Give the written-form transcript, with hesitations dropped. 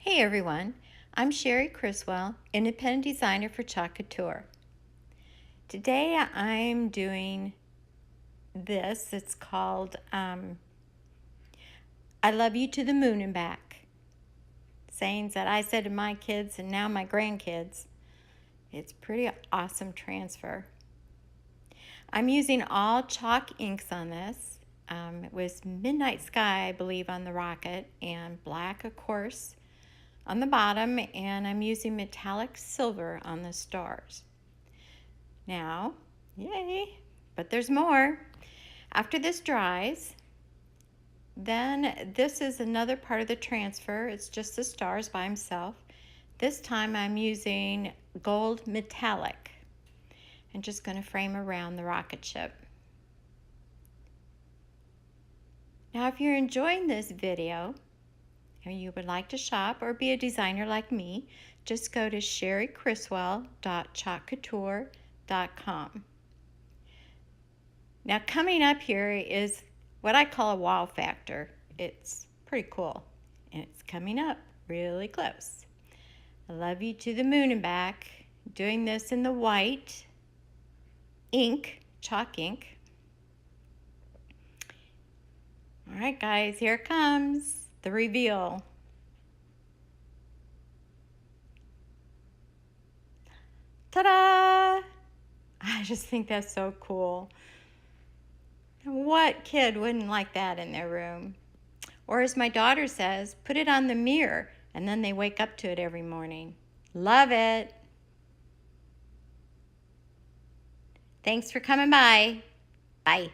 Hey everyone, I'm Cherie Criswell, independent designer for Couture. Today I'm doing this. It's called I Love You to the Moon and Back. Sayings that I said to my kids and now my grandkids. It's pretty awesome transfer. I'm using all chalk inks on this. It was Midnight Sky, I believe, on the rocket, and black, of course, on the bottom, and I'm using metallic silver on the stars. Now, yay, but there's more. After this dries, then this is another part of the transfer. It's just the stars by himself. This time I'm using gold metallic and just going to frame around the rocket ship. Now, if you're enjoying this video and you would like to shop or be a designer like me, just go to cherriecriswell.chalkcouture.com. Now, coming up here is what I call a wow factor. It's pretty cool, and it's coming up really close. I love you to the moon and back. Doing this in the white ink, chalk ink. All right, guys, here it comes, the reveal. Ta-da! I just think that's so cool. What kid wouldn't like that in their room? Or as my daughter says, put it on the mirror and then they wake up to it every morning. Love it. Thanks for coming by. Bye.